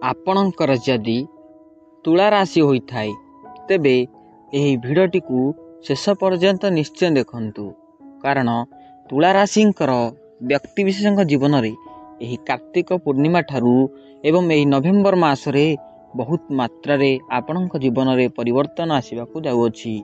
आपणकर जदि तुला राशि होइथाय तेबे एही भिडियोटिकु शेष पर्यंत निश्चय देखंतु कारण तुला राशिंकर व्यक्तिविशेष जीवन में यही कार्तिक पूर्णिमा ठारू एवं यही नवेम्बर मासरे बहुत मात्रा आपणक जीवन में परिवर्तन आसवाक जाउछि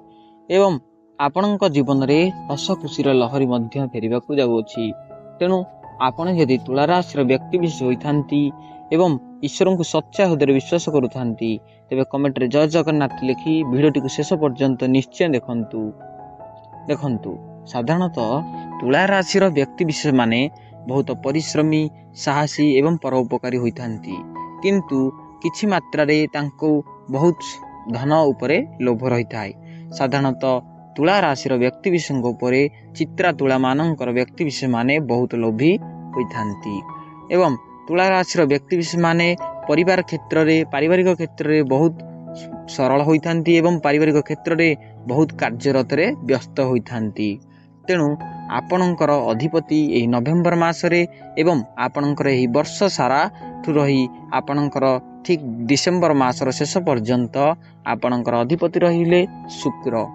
एवं आपणक जीवन में हस खुशीर लहरी मध्य फेरिबाकू जाउछि। तेणु आपण यदि तुला राशि व्यक्तिविशेष होइथांती एवं ईश्वर को सच्चा हृदय विश्वास करुथांती तेबे कमेंट रे जय जगन्नाथ लिखि भिडियोटी को शेष पर्यंत निश्चय देखंतु। साधारणतः तुला राशि व्यक्ति विशेष माने बहुत परिश्रमी साहसी एवं परोपकारी होइथांती किंतु किछि मात्रा रे तांको बहुत धन उपरे लोभ रही थाए। साधारणतः तुला राशि व्यक्ति विशेष उपरे चित्रा तुला मानकर व्यक्ति विशेष माने बहुत लोभी होइथांती एवं तुला राशि व्यक्ति विशेष माने परिवार क्षेत्र में पारिवारिक क्षेत्र में बहुत सरल होइथांती एवं पारिवारिक क्षेत्र में बहुत कार्यरत व्यस्त होइथांती। तेणु आपणकर अधिपति यही नवेम्बर मासरे एवं आपणकर यही वर्ष सारा ठू रही आपणकर ठीक डिसेम्बर मासर शेष पर्यंत आपणकर अधिपति रहिले शुक्र,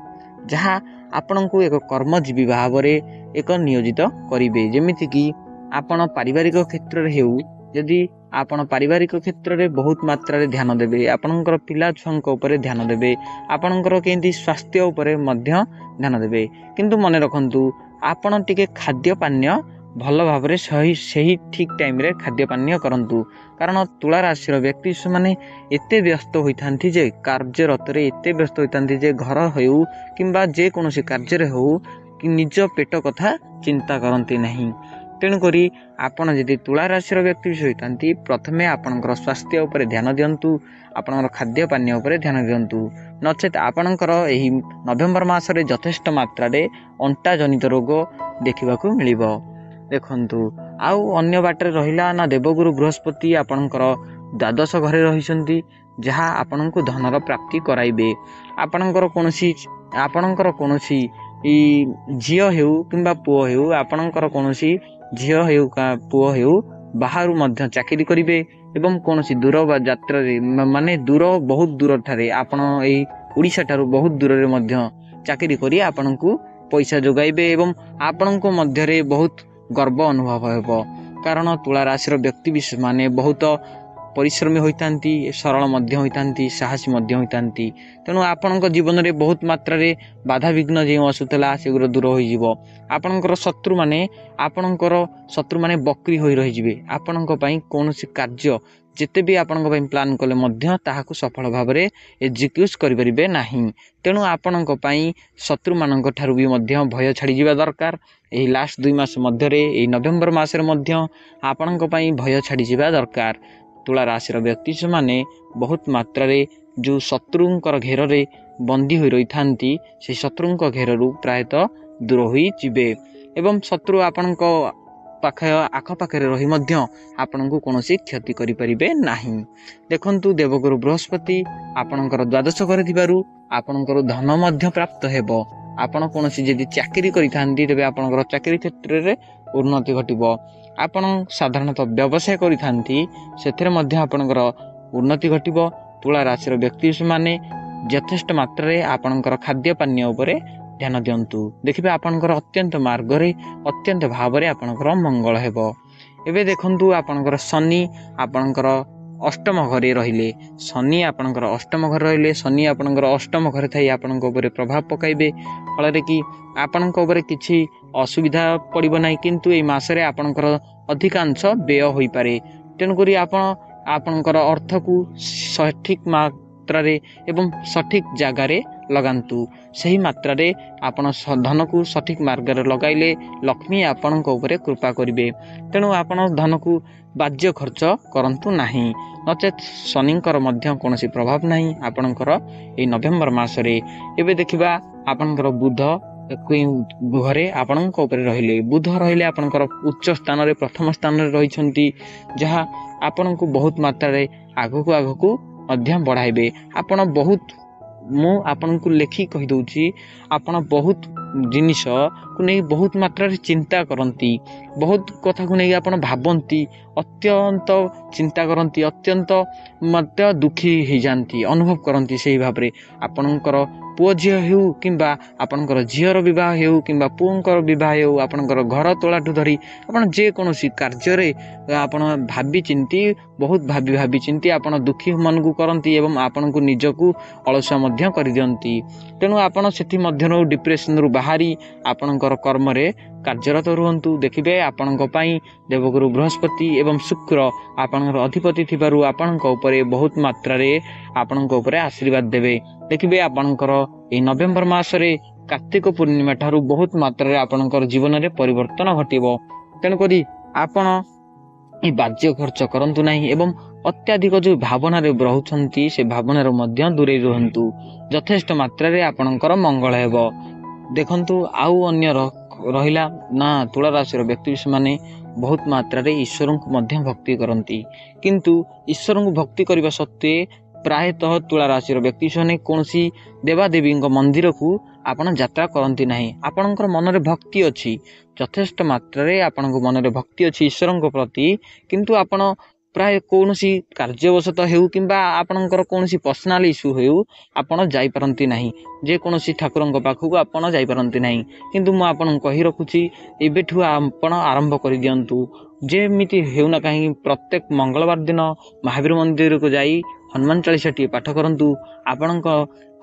जहाँ आपणको एक कर्मजीवी भाव में एक नियोजित करिवे। जेमिति कि आपण पारिवारिक क्षेत्र में हेउ यदि आपण पारिवारिक क्षेत्र में बहुत मात्रा रे ध्यान देबे, आपणकर पिला छुआंक उपरे ध्यान देबे, आपणकर केंती स्वास्थ्य उपरे मध्य ध्यान देबे। किंतु मने रखंतु आपण टिके खाद्य पानीय भल भाव सही ठीक टाइम रे खाद्य पानीय करंतु कारण तुला राशि व्यक्ति माने एते व्यस्त होइथांती जे कार्यरत रे एते व्यस्त होइथांती जे घर हेउ किंबा जे कोनोसी कार्य रे हो कि निज पेट कथा चिंता करंती नहीं। तेणुकरी आपण यदि तुला राशि व्यक्ति होइथांती प्रथमे आपणकर स्वास्थ्य उपरे ध्यान दियंतु, आपणकर खाद्य पानीय उपरे ध्यान दियंतु, नचेत आपणकर एही नवेम्बर मासरे यथेष्ट मात्रा रे अंटा जनित रोग देखिबाकू मिलिबो। देखंतु आउ अन्य बाटरे रहिला ना देवगुरु बृहस्पति आपणकर द्वादश घरे रहिसंती जहाँ आपणको धनर प्राप्ति कराइबे। आपणकर कोनोसी झियो हेउ किंबा पुओ हेउ आपणकर कोनोसी झियो हेउ का पुओ हेउ बाहरु मध्य चाकरी करिवे एवं कोनोसी दूर यात्रा माने दूर बहुत दूर ठारे आपण एई ओडिशा ठारू बहुत दूर रे मध्य चाकरी करी आपणको पैसा जोगाइबे एवं आपणको मध्य रे बहुत गर्व अनुभव हेबो। कारण तुला राशि व्यक्ति विशेष माने बहुत परिश्रमी होइथांती, सरल मध्य होइथांती, साहसी मध्य होइथांती। तेणु आपणक जीवन में बहुत मात्रा रे बाधा विघ्न जो आसुला सेगुरा दूर हो। आपणकर शत्रु माने बकरी होई रही जिवे। आपणक पई कोनोसी कार्य जेते भी आपणक पई प्लान कले मध्य ताहाकु सफल भाव में एग्जीक्यूट करि परिबे नाही। तेणु आपणक पई शत्रु मानक ठारू भी मध्य भय छाड़ी जिबा दरकार। एही लास्ट 2 मास मध्य रे एही नवेम्बर मासरे मध्य आपणक पई भय छाड़ी जिबा दरकार। तुला राशि व्यक्ति माने बहुत मात्रा रे जो शत्रुंकर घेर रे बंदी होई रही थांती से शत्रुंक घेररू प्रायतः दूर होई जिबे एवं शत्रु आपणक आख पाखे रही मध्य आपणको कोनोसी क्षति करि परिबे नाही। देखंतु देवगुरु बृहस्पति आपणकर द्वादश घरे थिबारु आपणकर धन मध्य प्राप्त हेबो। आपण कोनोसी यदि चाकरी करिथांती तेबे आपणकर चाकरी क्षेत्र रे उन्नति घटिबो। आपण साधारणतः व्यवसाय करिथांती सेथरे मध्य आपणकर उन्नति घटिबो। तुला राशि व्यक्ति माने यथेष्ट मात्रा रे आपणकर खाद्य पानीय उपरे ध्यान दियंतु। देखिबे आपणकर अत्यंत मार्ग रे अत्यंत भाव रे आपणकर मंगल हेबो। एबे देखंतु आपणकर शनि आपणकर अष्टम घरे रहिले, शनि आपणकर अष्टम घर रहिले, शनि आपणकर अष्टम घरे थाई आपणक उपरे प्रभाव पकाइबे फल कि आपणक उपरे किछि असुविधा पड़िबो नाही किंतु एई मासरे आपणकर अधिकांश व्यय होई पारे। तेणुकरी आपणकर अर्थ को सठिक मात्रा रे एवं सठिक जगह रे लगांतु। सही मात्रा रे आपण धन को सठिक मार्ग रे लगाइले लक्ष्मी आपणक उपरे कृपा करिवे। तेणु आपण धन को बाज्य खर्च करंतु नाही, नचेत शनिंकर मध्य कोनोसी प्रभाव नाही आपणकर ए नवेम्बर मासरे। एबे देखिबा आपणकर बुध घरे आपणक उपरे रहिले, बुध रहिले आपणकर उच्च स्थान रे प्रथम स्थान रे रहिछंती जहाँ आपणको बहुत मात्रा रे आगकू मध्य बढ़ाइबे। आपण बहुत मु आपन को लेखि कहि दउची आपण बहुत जिनिष को नहीं बहुत मात्रा चिंता करती बहुत कथा को नहीं आप भावती अत्यंत चिंता करती अत्यंत मत दुखी हो जाती अनुभव करती से भाव में आपणकर पुओ झी हो कि आपणकर झीर बह हो कि पुओं बह हो आपणकर घर तोलाठू धरी आप जेकोसी कार्य आप भावी चिंती बहुत भावी चिंती आप दुखी मन को करती एवं आपण को निजक अलसुआ कर दियंती तेणु आपण से डिप्रेशन रु बाहरी आपणकर कर्म कार्यरत रुहतु देखिए आपण देवगुरु बृहस्पति एवं शुक्र आपणकर अधिपति थिबारु आपणक उपरे बहुत मात्रा आपणक उपरे आशीर्वाद देवे देखिए आपणकर ए नवेम्बर मासरे कार्तिक पूर्णिमा ठारू बहुत मात्रा आपणकर जीवन में परिवर्तन घटिबो तेणुक आपण ये बाह्य खर्च करंतु नहीं एवं अत्याधिक जो भावना रोचंती से भावनार मध्य दूरे रुहतु यथेष्ट मात्रा रे आपणकर मंगल हेबो देखंतु आउ अन्य रहिला ना तुला राशि व्यक्ति माने बहुत मात्रा रे ईश्वर को मध्य भक्ति करती किंतु ईश्वर को भक्ति करने सत्वे प्रायतः तुला राशि व्यक्ति माने कौनसी देवादेवी मंदिर को आपण यात्रा करती नहीं आपणकर मन में भक्ति अच्छी यथेष्ट मात्रा रे आपण मन में भक्ति अच्छी ईश्वर प्रति किंतु आपण प्राय कौन कार्यवशत हो कि आपणकर कौन पर्सनाल इश्यू हो आपड़ जापारती ना जेकोसी ठाकुर पाखक आपड़ जापारती ना किंतु मुझे कही रखुची एबेठू आपण आरंभ कर दिंतु जेमिति होना कहीं प्रत्येक मंगलवार दिन महावीर मंदिर को जाई हनुमान चालीसा टी पाठ करंतु आपण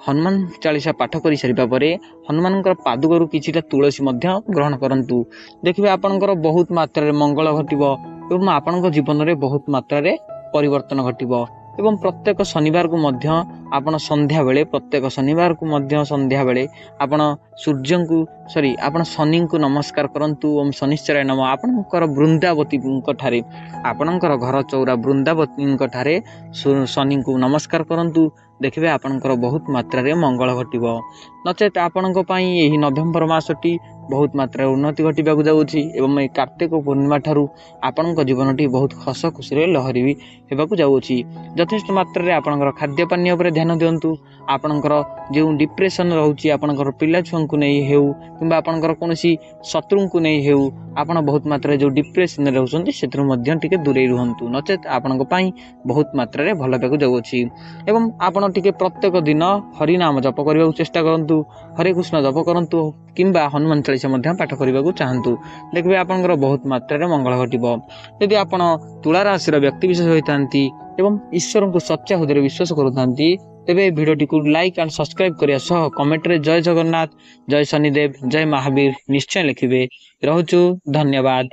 हनुमान चालीसा पाठ कर सारा पर हनुमान पादुकरू किछिटा तुलसी ग्रहण करंतु देखिए आपणकर बहुत मात्रा मंगल घटिबो एवं आपणक जीवन में बहुत मात्रा परिवर्तन घटिबो एवं प्रत्येक शनिवार को मध्य आपण संध्या बेले प्रत्येक शनिवार को मध्य संध्या बेले आपण सूर्य को सॉरी आपण शनि को नमस्कार करंतु ओम शनिश्चराय नमः आपणकर वृंदावती ठारे आपणकर घर चौरा वृंदावती ठारे शनि को नमस्कार करंतु देखिए आपणकर बहुत मात्रा रे मंगल घटिबो नचेत आपणक पई एही नवेम्बर मासटी बहुत मात्रा उन्नति घटिबा जाउछि एवं ए कार्तिक पूर्णिमा ठारू आपणक जीवनटी बहुत हस खुशी रे लहरी भी हेबाकू जाउछि यथेष्ट मात्रा रे आपणकर खाद्य पानी उपर ध्यान दियंतु आपणकर जो डिप्रेशन रहउछि आपणकर पिला छुआ को नहीं हेउ किंबा आपणकर कोनोसी शत्रु को नहीं हेउ आपण बहुत मात्रा जो डिप्रेशन रहउछन्ति सेत्रु मध्य टिके दूरे रहंतु नचेत आपणक पई बहुत मात्रा रे भल हेबाकू जाउछि एवं आपण टिके प्रत्येक दिन हरि नाम जप करबा चेष्टा करंतु हरे कृष्ण जप करंतु किंबा हनुमान चालीसा मध्य पाठ करबा चाहतु देखिए आपणकर बहुत मात्रा रे मंगल घटिबो यदि आपण तुला राशि व्यक्ति विशेष होइतांती एवं ईश्वर को सच्चा हृदय विश्वास करुतांती तेबे वीडियोटी को लाइक एंड सब्सक्राइब करिया सह कमेंट रे जय जगन्नाथ जय शनिदेव जय महावीर निश्चय लिखिबे रहउछु धन्यवाद।